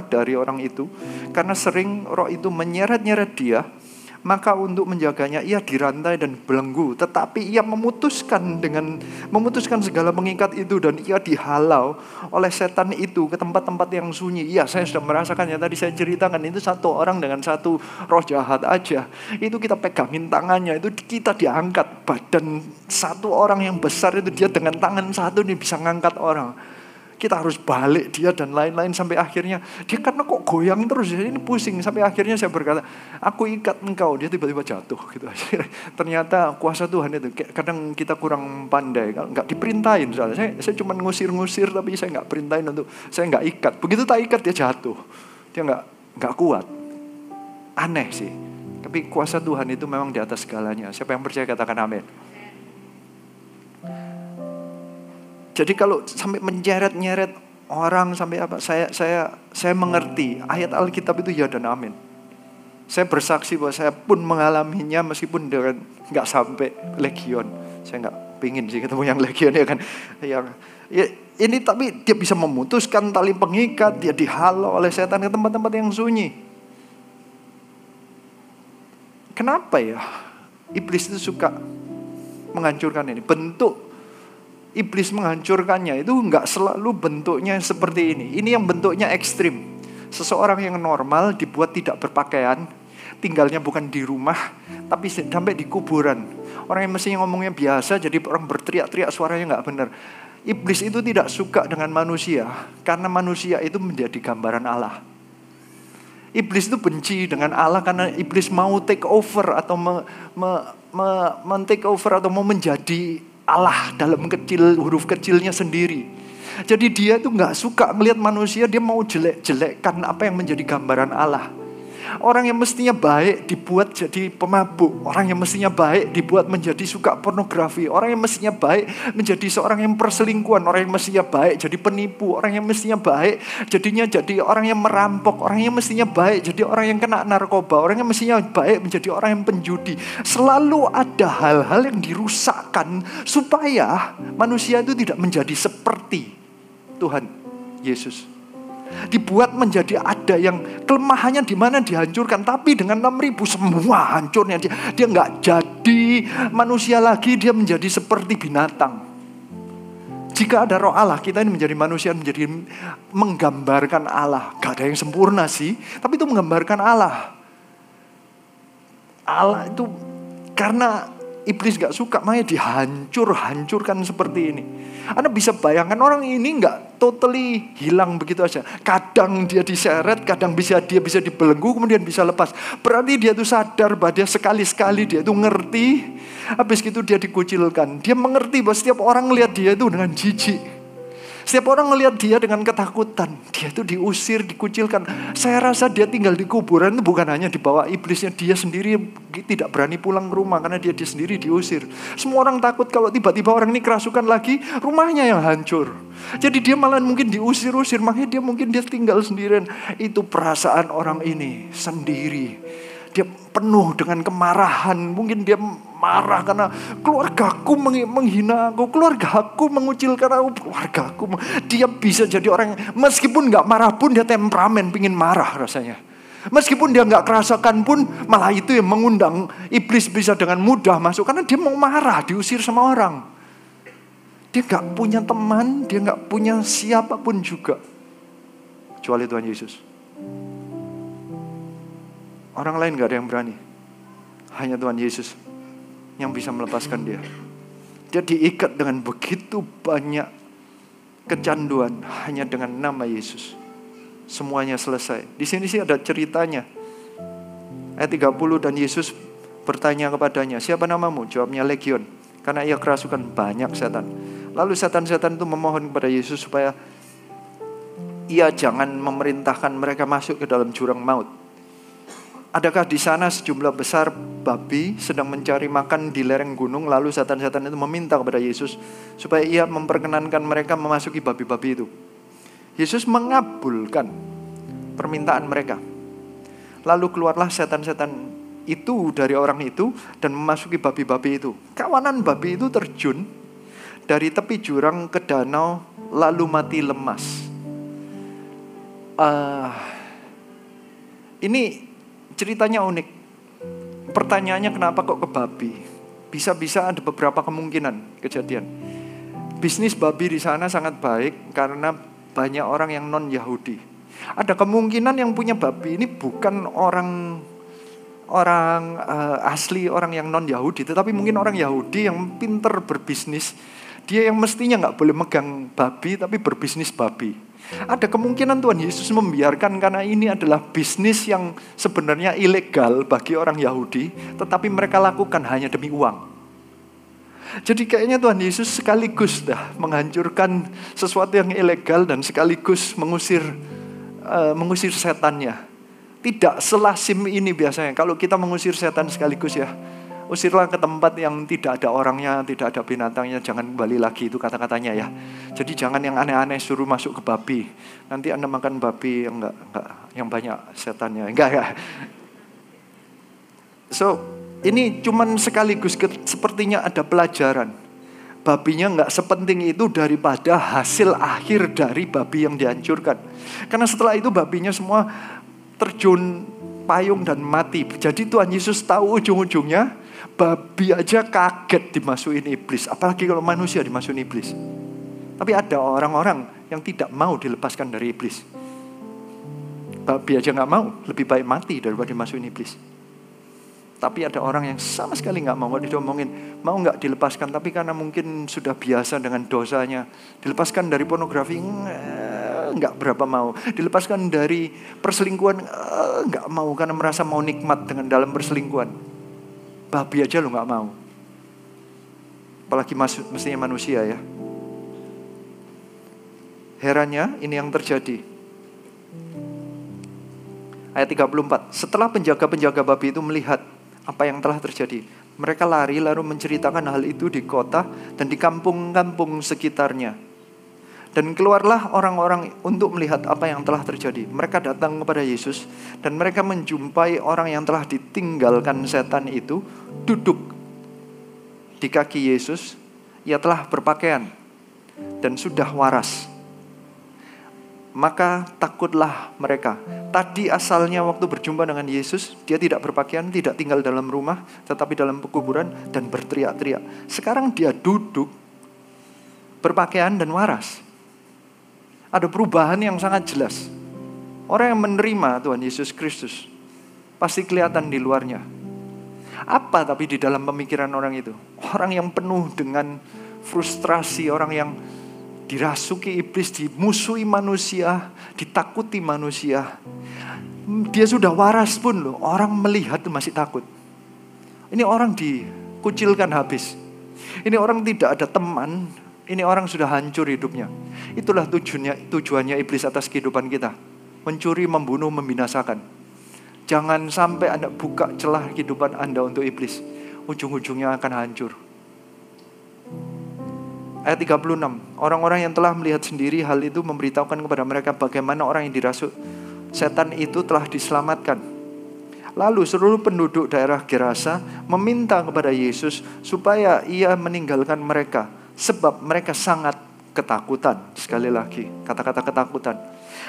dari orang itu, karena sering roh itu menyeret-nyeret dia. Maka untuk menjaganya ia dirantai dan belenggu, tetapi ia memutuskan segala pengikat itu, dan ia dihalau oleh setan itu ke tempat-tempat yang sunyi. Iya, saya sudah merasakannya, tadi saya ceritakan itu satu orang dengan satu roh jahat aja. Itu kita pegangin tangannya, itu kita diangkat. Badan satu orang yang besar itu, dia dengan tangan satu nih bisa ngangkat orang. Kita harus balik dia dan lain-lain, sampai akhirnya dia karena kok goyang terus, ini pusing, sampai akhirnya saya berkata, aku ikat engkau, dia tiba-tiba jatuh gitu. Ternyata kuasa Tuhan itu, kadang kita kurang pandai, nggak diperintahin. Saya cuma ngusir-ngusir, tapi saya nggak perintahin untuk, saya nggak ikat. Begitu tak ikat dia jatuh, dia nggak kuat. Aneh sih, tapi kuasa Tuhan itu memang di atas segalanya. Siapa yang percaya katakan amin. Jadi kalau sampai menyeret-nyeret orang sampai apa, saya mengerti ayat Alkitab itu ya dan amin. Saya bersaksi bahwa saya pun mengalaminya meskipun dengan nggak sampai legion. Saya nggak pingin sih ketemu yang legion ya kan. Ini tapi dia bisa memutuskan tali pengikat, dia dihalau oleh setan ke tempat-tempat yang sunyi. Kenapa ya? Iblis itu suka menghancurkan ini. Bentuk iblis menghancurkannya itu enggak selalu bentuknya seperti ini. Ini yang bentuknya ekstrim. Seseorang yang normal dibuat tidak berpakaian, tinggalnya bukan di rumah, tapi sampai di kuburan. Orang yang mestinya ngomongnya biasa, jadi orang berteriak-teriak suaranya enggak benar. Iblis itu tidak suka dengan manusia, karena manusia itu menjadi gambaran Allah. Iblis itu benci dengan Allah karena iblis mau take over atau take over atau mau menjadi Allah dalam huruf kecilnya sendiri. Jadi dia itu gak suka melihat manusia, dia mau jelek-jelekkan apa yang menjadi gambaran Allah. Orang yang mestinya baik dibuat jadi pemabuk. Orang yang mestinya baik dibuat menjadi suka pornografi. Orang yang mestinya baik menjadi seorang yang perselingkuhan. Orang yang mestinya baik jadi penipu. Orang yang mestinya baik jadinya jadi orang yang merampok. Orang yang mestinya baik jadi orang yang kena narkoba. Orang yang mestinya baik menjadi orang yang penjudi. Selalu ada hal-hal yang dirusakkan supaya manusia itu tidak menjadi seperti Tuhan Yesus. Dibuat menjadi ada yang kelemahannya di mana dihancurkan, tapi dengan 6.000 semua hancurnya. Dia nggak jadi manusia lagi, dia menjadi seperti binatang. Jika ada roh Allah, kita ini menjadi manusia, menjadi menggambarkan Allah. Gak ada yang sempurna sih, tapi itu menggambarkan Allah. Allah itu karena iblis gak suka, makanya dihancurkan seperti ini. Anda bisa bayangkan orang ini gak totally hilang begitu aja. Kadang dia diseret, kadang dia bisa dibelenggu, kemudian bisa lepas. Berarti dia itu sadar bahwa dia sekali-sekali dia itu ngerti, habis itu dia dikucilkan. Dia mengerti bahwa setiap orang melihat dia itu dengan jijik. Setiap orang melihat dia dengan ketakutan. Dia itu diusir, dikucilkan. Saya rasa dia tinggal di kuburan itu bukan hanya di bawah iblisnya. Dia sendiri tidak berani pulang ke rumah karena dia sendiri diusir. Semua orang takut kalau tiba-tiba orang ini kerasukan lagi, rumahnya yang hancur. Jadi dia malah mungkin diusir-usir. Makanya dia tinggal sendirian. Itu perasaan orang ini sendiri. Dia penuh dengan kemarahan. Mungkin dia marah karena keluargaku menghina aku, keluargaku mengucilkan aku, keluargaku. Dia bisa jadi orang meskipun gak marah pun dia temperamen, pingin marah rasanya. Meskipun dia gak kerasakan pun malah itu yang mengundang iblis bisa dengan mudah masuk. Karena dia mau marah, diusir sama orang. Dia gak punya teman, dia gak punya siapapun juga kecuali Tuhan Yesus. Orang lain gak ada yang berani. Hanya Tuhan Yesus yang bisa melepaskan dia. Dia diikat dengan begitu banyak kecanduan hanya dengan nama Yesus. Semuanya selesai. Di sini sih ada ceritanya. Ayat 30, dan Yesus bertanya kepadanya, siapa namamu? Jawabnya Legion, karena ia kerasukan banyak setan. Lalu setan-setan itu memohon kepada Yesus supaya ia jangan memerintahkan mereka masuk ke dalam jurang maut. Adakah di sana sejumlah besar babi sedang mencari makan di lereng gunung? Lalu setan-setan itu meminta kepada Yesus supaya ia memperkenankan mereka memasuki babi-babi itu. Yesus mengabulkan permintaan mereka. Lalu keluarlah setan-setan itu dari orang itu dan memasuki babi-babi itu. Kawanan babi itu terjun dari tepi jurang ke danau lalu mati lemas. Ini ceritanya unik. Pertanyaannya kenapa kok ke babi? Bisa-bisa ada beberapa kemungkinan kejadian. Bisnis babi di sana sangat baik karena banyak orang yang non-Yahudi. Ada kemungkinan yang punya babi ini bukan orang asli, orang yang non-Yahudi, tetapi mungkin orang Yahudi yang pinter berbisnis. Dia yang mestinya gak boleh megang babi, tapi berbisnis babi. Ada kemungkinan Tuhan Yesus membiarkan karena ini adalah bisnis yang sebenarnya ilegal bagi orang Yahudi, tetapi mereka lakukan hanya demi uang. Jadi kayaknya Tuhan Yesus sekaligus menghancurkan sesuatu yang ilegal dan sekaligus mengusir setannya. Tidak selasim ini biasanya. Kalau kita mengusir setan sekaligus ya, usirlah ke tempat yang tidak ada orangnya, tidak ada binatangnya, jangan kembali lagi, itu kata-katanya ya. Jadi jangan yang aneh-aneh suruh masuk ke babi. Nanti Anda makan babi yang enggak yang banyak setannya. Enggak. So, ini cuman sekaligus sepertinya ada pelajaran. Babinya enggak sepenting itu daripada hasil akhir dari babi yang dihancurkan. Karena setelah itu babinya semua terjun payung dan mati. Jadi Tuhan Yesus tahu ujung-ujungnya babi aja kaget dimasukin iblis. Apalagi kalau manusia dimasukin iblis. Tapi ada orang-orang yang tidak mau dilepaskan dari iblis. Babi aja gak mau, lebih baik mati daripada dimasukin iblis. Tapi ada orang yang sama sekali gak mau. Kalau diomongin, mau gak dilepaskan, tapi karena mungkin sudah biasa dengan dosanya. Dilepaskan dari pornografi, gak berapa mau. Dilepaskan dari perselingkuhan, gak mau karena merasa mau nikmat dengan dalam perselingkuhan. Babi aja lo gak mau. Apalagi mestinya manusia ya. Herannya ini yang terjadi. Ayat 34. Setelah penjaga-penjaga babi itu melihat apa yang telah terjadi, mereka lari lalu menceritakan hal itu di kota dan di kampung-kampung sekitarnya. Dan keluarlah orang-orang untuk melihat apa yang telah terjadi. Mereka datang kepada Yesus dan mereka menjumpai orang yang telah ditinggalkan setan itu duduk di kaki Yesus. Ia telah berpakaian dan sudah waras. Maka takutlah mereka. Tadi asalnya waktu berjumpa dengan Yesus, dia tidak berpakaian, tidak tinggal dalam rumah, tetapi dalam pekuburan dan berteriak-teriak. Sekarang dia duduk, berpakaian dan waras. Ada perubahan yang sangat jelas. Orang yang menerima Tuhan Yesus Kristus pasti kelihatan di luarnya. Apa tapi di dalam pemikiran orang itu? Orang yang penuh dengan frustrasi, orang yang dirasuki iblis, dimusuhi manusia, ditakuti manusia. Dia sudah waras pun loh, orang melihat masih takut. Ini orang dikucilkan habis. Ini orang tidak ada teman. Ini orang sudah hancur hidupnya. Itulah tujuannya iblis atas kehidupan kita. Mencuri, membunuh, membinasakan. Jangan sampai Anda buka celah kehidupan Anda untuk iblis. Ujung-ujungnya akan hancur. Ayat 36. Orang-orang yang telah melihat sendiri hal itu memberitahukan kepada mereka bagaimana orang yang dirasuk setan itu telah diselamatkan. Lalu seluruh penduduk daerah Gerasa meminta kepada Yesus supaya ia meninggalkan mereka, sebab mereka sangat ketakutan. Sekali lagi, kata-kata ketakutan.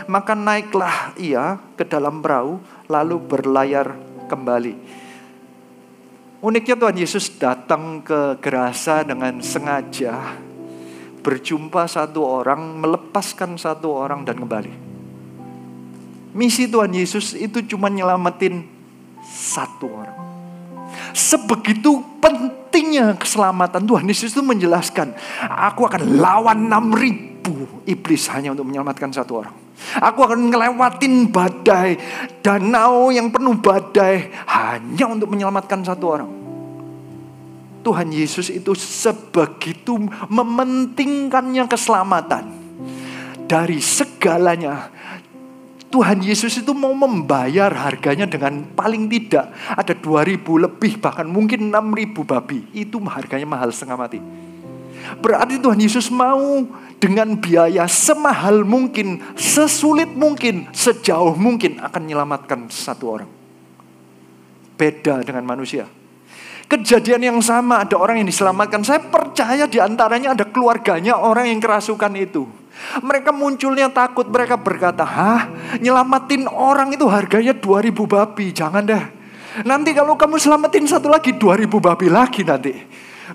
Maka naiklah ia ke dalam perahu, lalu berlayar kembali. Uniknya Tuhan Yesus datang ke Gerasa dengan sengaja berjumpa satu orang, melepaskan satu orang dan kembali. Misi Tuhan Yesus itu cuma nyelamatin satu orang. Sebegitu pentingnya keselamatan, Tuhan Yesus itu menjelaskan, aku akan lawan 6.000 iblis hanya untuk menyelamatkan satu orang. Aku akan ngelewatin badai, danau yang penuh badai hanya untuk menyelamatkan satu orang. Tuhan Yesus itu sebegitu mementingkannya keselamatan. Dari segalanya, Tuhan Yesus itu mau membayar harganya dengan paling tidak ada 2.000 lebih, bahkan mungkin 6.000 babi. Itu harganya mahal setengah mati. Berarti Tuhan Yesus mau dengan biaya semahal mungkin, sesulit mungkin, sejauh mungkin akan menyelamatkan satu orang. Beda dengan manusia. Kejadian yang sama, ada orang yang diselamatkan. Saya percaya di antaranya ada keluarganya orang yang kerasukan itu. Mereka munculnya takut, mereka berkata, nyelamatin orang itu harganya 2.000 babi, jangan deh. Nanti kalau kamu selamatin satu lagi, 2.000 babi lagi nanti.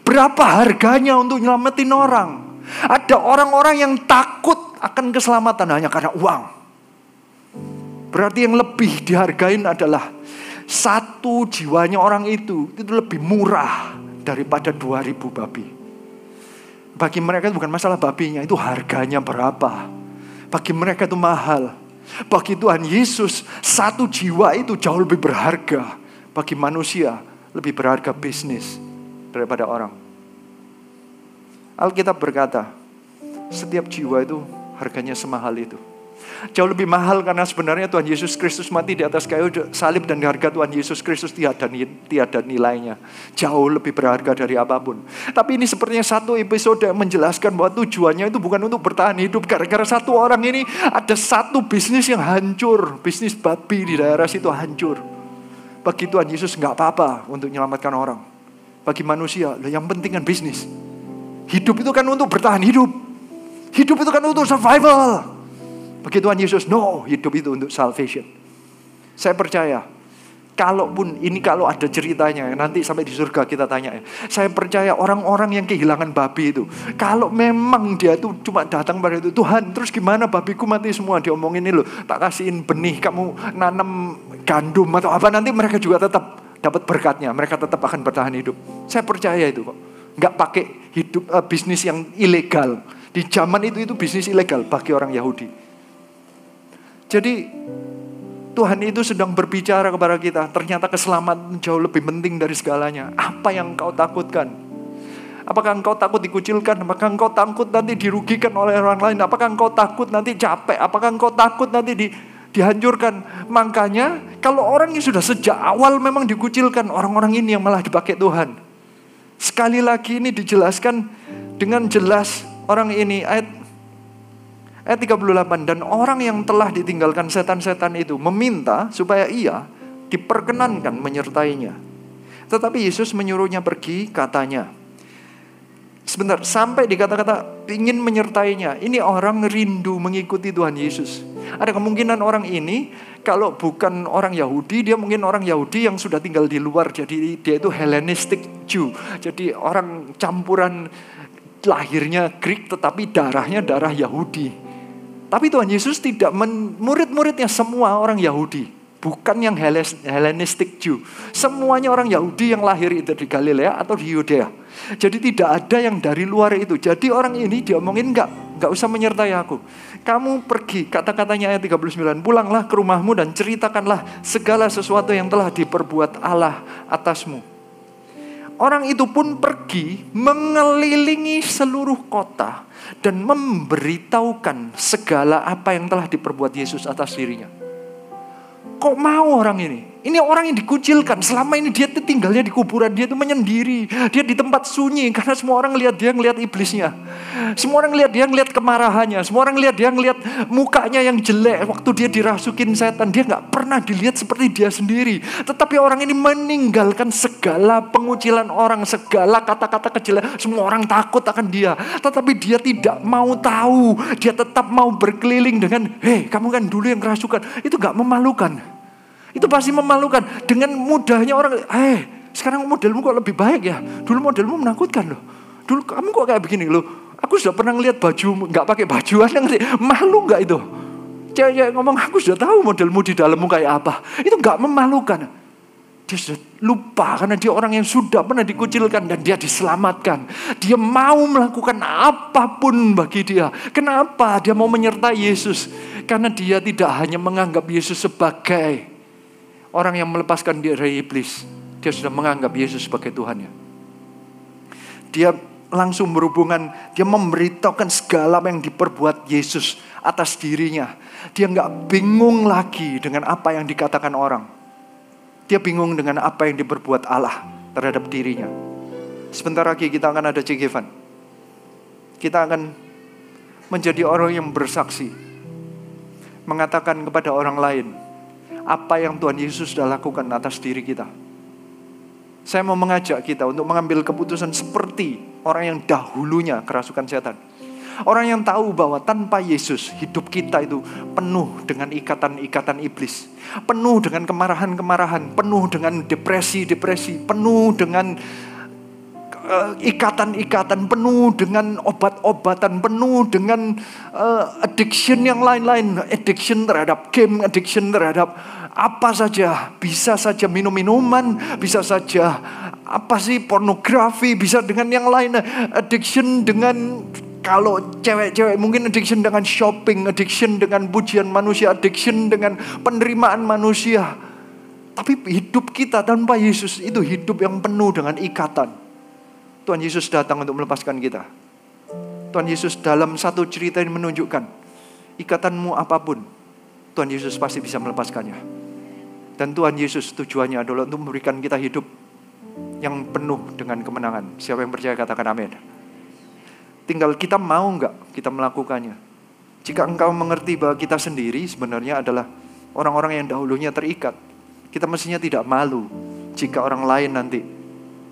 Berapa harganya untuk nyelamatin orang? Ada orang-orang yang takut akan keselamatan hanya karena uang. Berarti yang lebih dihargain adalah satu jiwanya orang itu lebih murah daripada 2.000 babi. Bagi mereka itu bukan masalah babinya, itu harganya berapa. Bagi mereka itu mahal. Bagi Tuhan Yesus, satu jiwa itu jauh lebih berharga. Bagi manusia, lebih berharga bisnis daripada orang. Alkitab berkata, setiap jiwa itu harganya semahal itu. Jauh lebih mahal karena sebenarnya Tuhan Yesus Kristus mati di atas kayu salib dan harga Tuhan Yesus Kristus tiada nilainya. Jauh lebih berharga dari apapun. Tapi ini sepertinya satu episode yang menjelaskan bahwa tujuannya itu bukan untuk bertahan hidup. Gara-gara satu orang ini ada satu bisnis yang hancur. Bisnis babi di daerah situ hancur. Bagi Tuhan Yesus gak apa-apa untuk menyelamatkan orang. Bagi manusia, yang penting kan bisnis. Hidup itu kan untuk bertahan hidup. Hidup itu kan untuk survival. Bagi Tuhan Yesus, no, hidup itu untuk salvation. Saya percaya, kalau ada ceritanya, nanti sampai di surga kita tanya ya. Saya percaya orang-orang yang kehilangan babi itu, kalau memang dia tuh cuma datang pada itu, Tuhan, terus gimana babiku mati semua, diomongin ini loh, tak kasihin benih, kamu nanam gandum atau apa, nanti mereka juga tetap dapat berkatnya, mereka tetap akan bertahan hidup. Saya percaya itu kok. Nggak pakai hidup bisnis yang ilegal. Di zaman itu bisnis ilegal bagi orang Yahudi. Jadi Tuhan itu sedang berbicara kepada kita. Ternyata keselamatan jauh lebih penting dari segalanya. Apa yang engkau takutkan? Apakah engkau takut dikucilkan? Apakah engkau takut nanti dirugikan oleh orang lain? Apakah engkau takut nanti capek? Apakah engkau takut nanti dihancurkan? Makanya kalau orang yang sudah sejak awal memang dikucilkan, orang-orang ini yang malah dipakai Tuhan. Sekali lagi ini dijelaskan dengan jelas orang ini. Ayat 38, dan orang yang telah ditinggalkan setan-setan itu meminta supaya ia diperkenankan menyertainya. Tetapi Yesus menyuruhnya pergi, katanya. Sebentar, sampai di kata-kata ingin menyertainya. Ini orang rindu mengikuti Tuhan Yesus. Ada kemungkinan orang ini, kalau bukan orang Yahudi, dia mungkin orang Yahudi yang sudah tinggal di luar. Jadi dia itu Hellenistic Jew. Jadi orang campuran lahirnya Greek tetapi darahnya darah Yahudi. Tapi Tuhan Yesus tidak murid-muridnya semua orang Yahudi. Bukan yang Hellenistic Jew. Semuanya orang Yahudi yang lahir itu di Galilea atau di Yudea. Jadi tidak ada yang dari luar itu. Jadi orang ini diomongin enggak usah menyertai aku. Kamu pergi, kata-katanya ayat 39. Pulanglah ke rumahmu dan ceritakanlah segala sesuatu yang telah diperbuat Allah atasmu. Orang itu pun pergi mengelilingi seluruh kota dan memberitahukan segala apa yang telah diperbuat Yesus atas dirinya. Kok mau orang ini? Ini orang yang dikucilkan. Selama ini dia tinggalnya di kuburan. Dia itu menyendiri. Dia di tempat sunyi. Karena semua orang lihat dia ngelihat iblisnya. Semua orang lihat dia ngelihat kemarahannya. Semua orang lihat dia ngelihat mukanya yang jelek. Waktu dia dirasukin setan. Dia gak pernah dilihat seperti dia sendiri. Tetapi orang ini meninggalkan segala pengucilan orang. Segala kata-kata kejelekan. Semua orang takut akan dia. Tetapi dia tidak mau tahu. Dia tetap mau berkeliling dengan, hei kamu kan dulu yang kerasukan. Itu gak memalukan. Itu pasti memalukan. Dengan mudahnya orang, sekarang modelmu kok lebih baik ya. Dulu modelmu menakutkan loh. Dulu kamu kok kayak begini loh. Aku sudah pernah ngeliat baju, gak pakai baju. Malu gak itu? Cewek ngomong, aku sudah tahu modelmu di dalammu kayak apa. Itu gak memalukan. Dia sudah lupa karena dia orang yang sudah pernah dikucilkan dan dia diselamatkan. Dia mau melakukan apapun bagi dia. Kenapa dia mau menyertai Yesus? Karena dia tidak hanya menganggap Yesus sebagai orang yang melepaskan dia dari iblis. Dia sudah menganggap Yesus sebagai Tuhannya. Dia langsung berhubungan, dia memberitahukan segala yang diperbuat Yesus atas dirinya. Dia gak bingung lagi dengan apa yang dikatakan orang. Dia bingung dengan apa yang diperbuat Allah terhadap dirinya. Sebentar lagi kita akan ada Cik Evan. Kita akan menjadi orang yang bersaksi. Mengatakan kepada orang lain apa yang Tuhan Yesus sudah lakukan atas diri kita. Saya mau mengajak kita untuk mengambil keputusan seperti orang yang dahulunya kerasukan setan. Orang yang tahu bahwa tanpa Yesus hidup kita itu penuh dengan ikatan-ikatan iblis. Penuh dengan kemarahan-kemarahan. Penuh dengan depresi-depresi. Penuh dengan ikatan-ikatan. Penuh dengan obat-obatan. Penuh dengan addiction yang lain-lain. Addiction terhadap game. Addiction terhadap apa saja. Bisa saja minum-minuman. Bisa saja pornografi. Bisa dengan yang lain. Addiction dengan... Kalau cewek-cewek mungkin addiction dengan shopping, addiction dengan pujian manusia, addiction dengan penerimaan manusia. Tapi hidup kita tanpa Yesus itu hidup yang penuh dengan ikatan. Tuhan Yesus datang untuk melepaskan kita. Tuhan Yesus dalam satu cerita ini menunjukkan, ikatanmu apapun, Tuhan Yesus pasti bisa melepaskannya. Dan Tuhan Yesus tujuannya adalah untuk memberikan kita hidup yang penuh dengan kemenangan. Siapa yang percaya katakan amin. Tinggal kita mau enggak kita melakukannya. Jika engkau mengerti bahwa kita sendiri sebenarnya adalah orang-orang yang dahulunya terikat, kita mestinya tidak malu jika orang lain nanti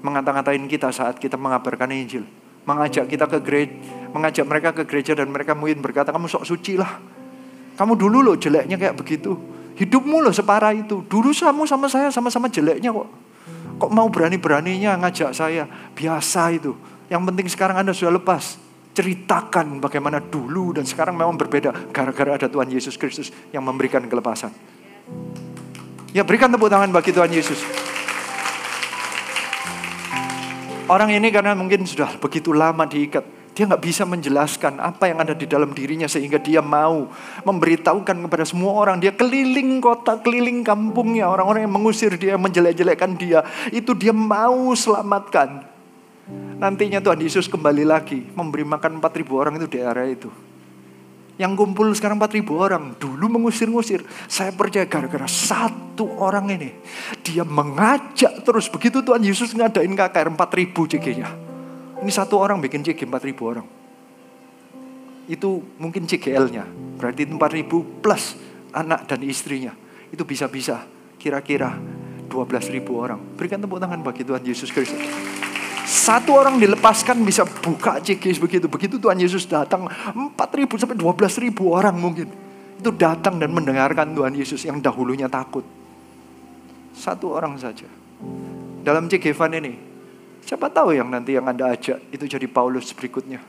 mengata-ngatain kita saat kita mengabarkan Injil. Mengajak kita ke gereja, mengajak mereka ke gereja dan mereka mungkin berkata, kamu sok suci lah. Kamu dulu loh jeleknya kayak begitu. Hidupmu loh separah itu. Dulu kamu sama saya sama-sama jeleknya kok. Kok mau berani-beraninya ngajak saya? Biasa itu. Yang penting sekarang Anda sudah lepas. Ceritakan bagaimana dulu dan sekarang memang berbeda. Gara-gara ada Tuhan Yesus Kristus yang memberikan kelepasan. Ya, berikan tepuk tangan bagi Tuhan Yesus. Orang ini karena mungkin sudah begitu lama diikat. Dia gak bisa menjelaskan apa yang ada di dalam dirinya. Sehingga dia mau memberitahukan kepada semua orang. Dia keliling kota, keliling kampungnya. Orang-orang yang mengusir dia, menjelek-jelekkan dia. Itu dia mau selamatkan. Nantinya Tuhan Yesus kembali lagi memberi makan 4.000 orang itu di area itu. Yang kumpul sekarang 4.000 orang. Dulu mengusir-ngusir. Saya percaya gara-gara satu orang ini. Dia mengajak terus. Begitu Tuhan Yesus ngadain KKR 4.000 CG-nya. Ini satu orang bikin CG 4.000 orang. Itu mungkin CGL-nya. Berarti 4.000 plus anak dan istrinya. Itu bisa-bisa kira-kira 12.000 orang. Berikan tepuk tangan bagi Tuhan Yesus Kristus. Satu orang dilepaskan bisa buka CG begitu. Begitu Tuhan Yesus datang 4.000 sampai 12.000 orang mungkin. Itu datang dan mendengarkan Tuhan Yesus yang dahulunya takut. Satu orang saja. Dalam CG Evan ini, siapa tahu yang nanti yang Anda ajak itu jadi Paulus berikutnya.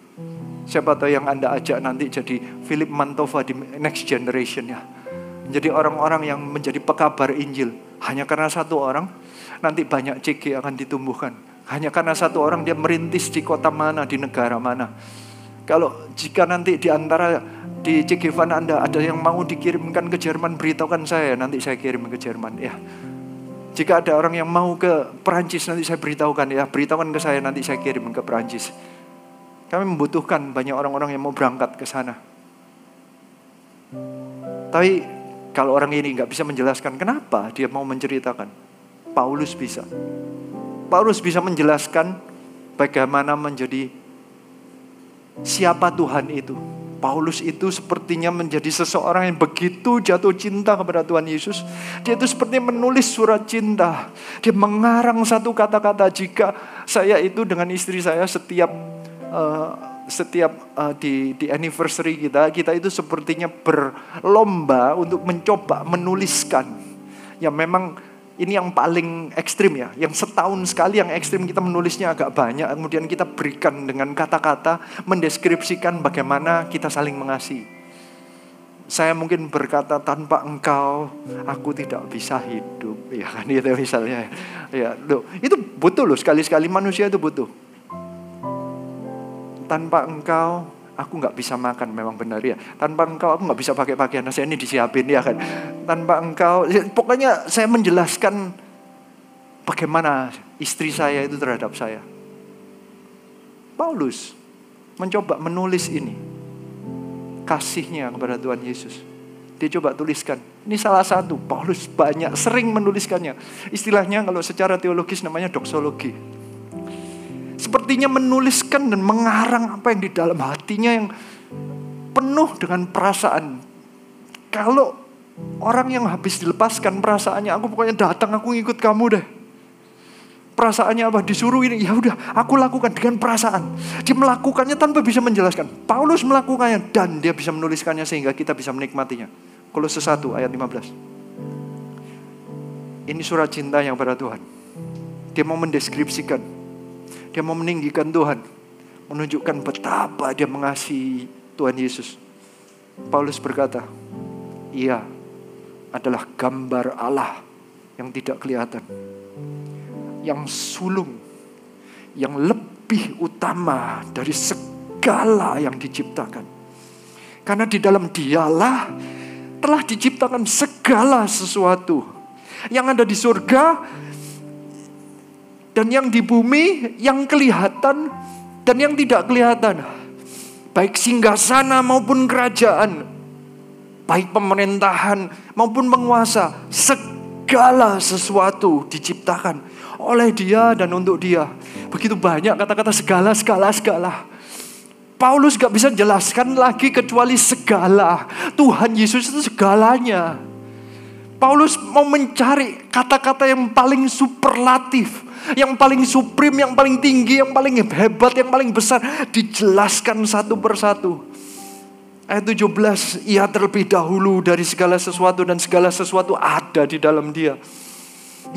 Siapa tahu yang Anda ajak nanti jadi Philip Mantova di next generation-nya. Jadi orang-orang yang menjadi pekabar Injil. Hanya karena satu orang, nanti banyak CG akan ditumbuhkan. Hanya karena satu orang dia merintis di kota mana, di negara mana. Jika nanti di antara di CG Evan Anda ada yang mau dikirimkan ke Jerman, beritahukan saya, nanti saya kirim ke Jerman ya. Jika ada orang yang mau ke Perancis, nanti saya beritahukan ya, beritahukan ke saya, nanti saya kirim ke Perancis. Kami membutuhkan banyak orang-orang yang mau berangkat ke sana. Tapi kalau orang ini nggak bisa menjelaskan kenapa dia mau menceritakan, Paulus bisa. Paulus bisa menjelaskan bagaimana menjadi siapa Tuhan itu. Paulus itu sepertinya menjadi seseorang yang begitu jatuh cinta kepada Tuhan Yesus. Dia itu sepertinya menulis surat cinta. Dia mengarang satu kata-kata, jika saya itu dengan istri saya setiap di anniversary kita itu sepertinya berlomba untuk mencoba menuliskan. Ya memang ini yang paling ekstrim ya. Yang setahun sekali yang ekstrim kita menulisnya agak banyak. Kemudian kita berikan dengan kata-kata mendeskripsikan bagaimana kita saling mengasihi. Saya mungkin berkata tanpa engkau aku tidak bisa hidup, ya kan itu misalnya. Ya, loh, itu butuh loh, sekali-sekali manusia itu butuh. Tanpa engkau aku nggak bisa makan, memang benar ya. Tanpa engkau aku nggak bisa pakai pakaian, saya ini disiapin ya kan. Tanpa engkau, pokoknya saya menjelaskan bagaimana istri saya itu terhadap saya. Paulus mencoba menulis ini, kasihnya kepada Tuhan Yesus. Dia coba tuliskan. Ini salah satu, Paulus banyak, sering menuliskannya. Istilahnya kalau secara teologis namanya doksologi. Sepertinya menuliskan dan mengarang apa yang di dalam hatinya yang penuh dengan perasaan. Kalau orang yang habis dilepaskan perasaannya, aku pokoknya datang, aku ngikut kamu deh. Perasaannya apa? Disuruh ini, ya udah, aku lakukan dengan perasaan. Dia melakukannya tanpa bisa menjelaskan. Paulus melakukannya dan dia bisa menuliskannya sehingga kita bisa menikmatinya. Kolose 1 ayat 15. Ini surat cinta yang pada Tuhan. Dia mau mendeskripsikan, dia mau meninggikan Tuhan, menunjukkan betapa dia mengasihi Tuhan Yesus. Paulus berkata, ia adalah gambar Allah yang tidak kelihatan, yang sulung, yang lebih utama dari segala yang diciptakan. Karena di dalam Dialah telah diciptakan segala sesuatu yang ada di surga dan yang di bumi, yang kelihatan dan yang tidak kelihatan, baik singgasana maupun kerajaan, baik pemerintahan maupun penguasa, segala sesuatu diciptakan oleh Dia dan untuk Dia. Begitu banyak kata-kata segala. Paulus gak bisa jelaskan lagi kecuali segala. Tuhan Yesus itu segalanya. Paulus mau mencari kata-kata yang paling superlatif, yang paling supreme, yang paling tinggi, yang paling hebat, yang paling besar. Dijelaskan satu persatu. Ayat 17, ia terlebih dahulu dari segala sesuatu dan segala sesuatu ada di dalam Dia.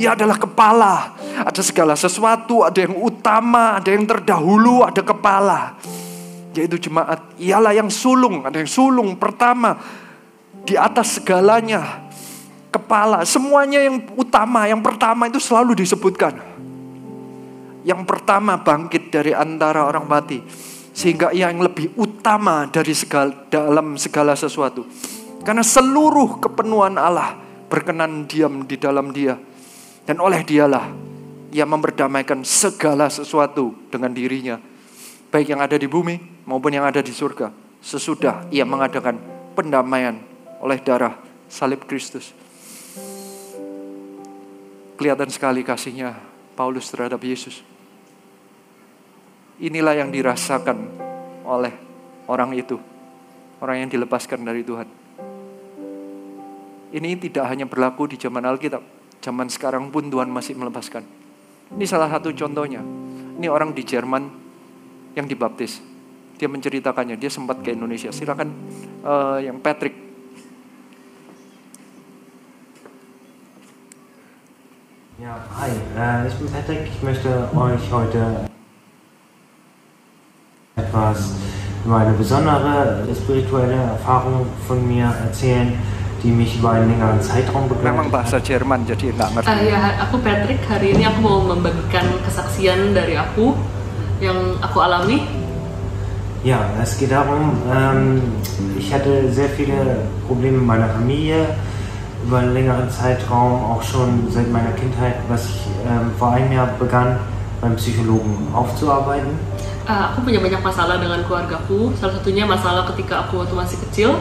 Ia adalah kepala. Ada segala sesuatu, ada yang utama, ada yang terdahulu, ada kepala. Yaitu jemaat. Ialah yang sulung, ada yang sulung pertama di atas segalanya. Kepala, semuanya yang utama, yang pertama itu selalu disebutkan. Yang pertama bangkit dari antara orang mati, sehingga ia yang lebih utama dari dalam segala sesuatu. Karena seluruh kepenuhan Allah berkenan diam di dalam Dia, dan oleh Dialah ia memperdamaikan segala sesuatu dengan dirinya, baik yang ada di bumi maupun yang ada di surga, sesudah ia mengadakan pendamaian oleh darah salib Kristus. Kelihatan sekali kasihnya Paulus terhadap Yesus. Inilah yang dirasakan oleh orang itu, orang yang dilepaskan dari Tuhan. Ini tidak hanya berlaku di zaman Alkitab, zaman sekarang pun Tuhan masih melepaskan. Ini salah satu contohnya. Ini orang di Jerman yang dibaptis. Dia menceritakannya, dia sempat ke Indonesia. Silakan yang Patrick. Ja, hi, ich bin Patrick. Ich möchte euch heute etwas über eine besondere spirituelle Erfahrung von mir erzählen, die mich über einen längeren Zeitraum begleitet. Memang bahasa Jerman jadi nggak ngerti. Ya, aku Patrick. Hari ini aku mau membagikan kesaksian dari aku yang aku alami. Ja, es geht darum, ich hatte sehr viele Probleme mit meiner Familie über einen längeren Zeitraum, auch schon seit meiner Kindheit, was ich vor einem Jahr begann, beim Psychologen aufzuarbeiten. Aku punya banyak masalah dengan keluargaku. Salah satunya masalah ketika aku waktu masih kecil,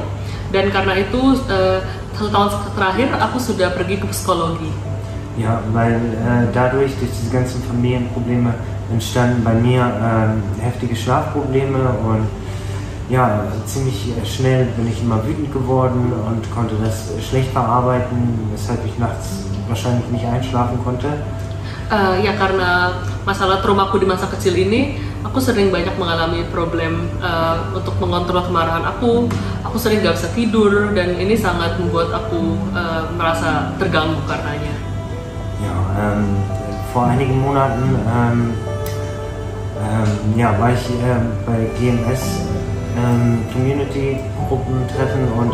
dan karena itu 1 tahun terakhir aku sudah pergi ke psikologi. Ja, weil durch diese ganzen Familienprobleme entstanden bei mir heftige Schlafprobleme und ja, ziemlich schnell bin ich immer wütend geworden und konnte das schlecht verarbeiten, weshalb ich nachts wahrscheinlich nicht einschlafen konnte. Ya, karena masalah traumaku di masa kecil ini, aku sering banyak mengalami problem untuk mengontrol kemarahan aku. Aku sering gak bisa tidur dan ini sangat membuat aku merasa terganggu karenanya. Ja, vor einigen Monaten war ich bei GMS Community-Gruppentreffen und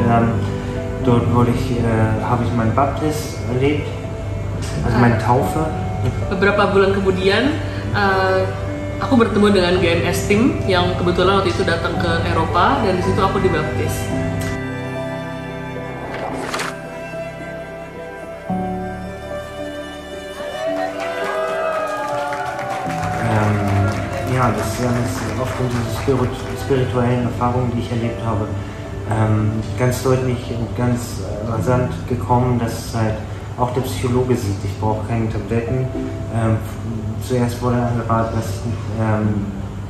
dort habe ich meinen Baptist erlebt, also meine Taufe. Beberapa bulan kemudian, aku bertemu dengan GMS Team yang kebetulan waktu itu datang ke Eropa dan di situ aku dibaptis. Ja, das ist aufgrund dieser spirituellen Erfahrungen, die ich erlebt habe, ganz deutlich und ganz rasant gekommen, dass halt auch der Psychologe sieht, ich brauche keine Tabletten. Zuerst wurde angeraten, dass ich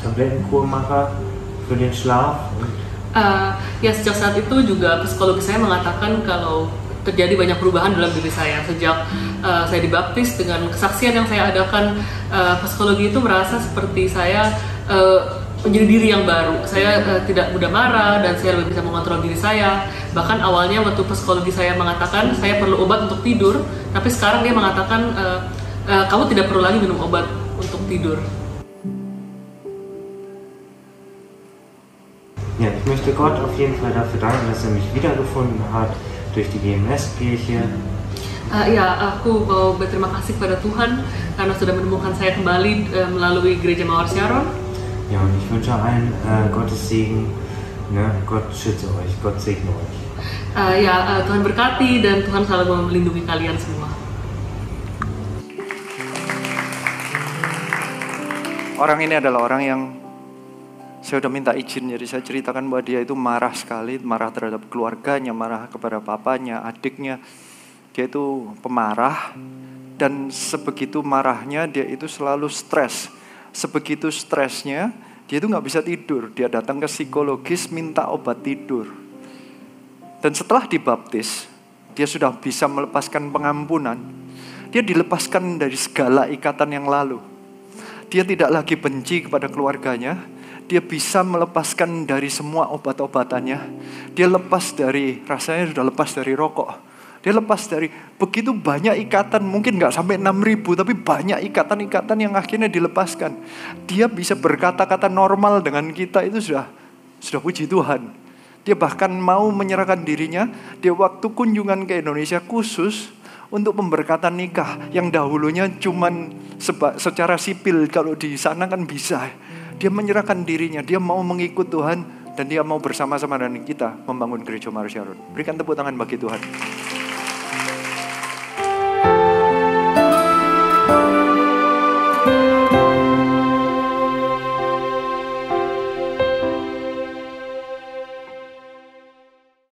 Tablettenkur mache für den Schlaf. Ya, sejak saat itu juga psikologi saya mengatakan kalau terjadi banyak perubahan dalam diri saya sejak saya dibaptis dengan kesaksian yang saya adakan. Psikologi itu merasa seperti saya menjadi diri yang baru. Saya tidak mudah marah dan saya lebih bisa mengontrol diri saya. Bahkan awalnya waktu psikologi saya mengatakan saya perlu obat untuk tidur, tapi sekarang dia mengatakan kamu tidak perlu lagi minum obat untuk tidur. Ja, ich möchte Gott auf jeden Fall dafür danken, dass mich wiedergefunden hat durch die GMS-Kirche. Ya, aku mau berterima kasih kepada Tuhan karena sudah menemukan saya kembali melalui Gereja Mawar Sharon. Ja, und ich wünsche allen Gottes Segen. Ne? Gott schütze euch, Gott segne euch. Tuhan berkati dan Tuhan selalu melindungi kalian semua. Orang ini adalah orang yang saya udah minta izin, jadi saya ceritakan bahwa dia itu marah sekali, marah terhadap keluarganya, marah kepada papanya, adiknya. Dia itu pemarah dan sebegitu marahnya dia itu selalu stres. Sebegitu stresnya dia itu nggak bisa tidur. Dia datang ke psikologis minta obat tidur. Dan setelah dibaptis, dia sudah bisa melepaskan pengampunan. Dia dilepaskan dari segala ikatan yang lalu. Dia tidak lagi benci kepada keluarganya. Dia bisa melepaskan dari semua obat-obatannya. Dia lepas dari, rasanya sudah lepas dari rokok. Dia lepas dari begitu banyak ikatan, mungkin gak sampai 6.000, tapi banyak ikatan-ikatan yang akhirnya dilepaskan. Dia bisa berkata-kata normal dengan kita, itu sudah puji Tuhan. Dia bahkan mau menyerahkan dirinya, dia waktu kunjungan ke Indonesia khusus untuk pemberkatan nikah. Yang dahulunya cuman secara sipil, kalau di sana kan bisa. Dia menyerahkan dirinya, dia mau mengikut Tuhan, dan dia mau bersama-sama dengan kita membangun Gereja Mawar Sharon. Berikan tepuk tangan bagi Tuhan.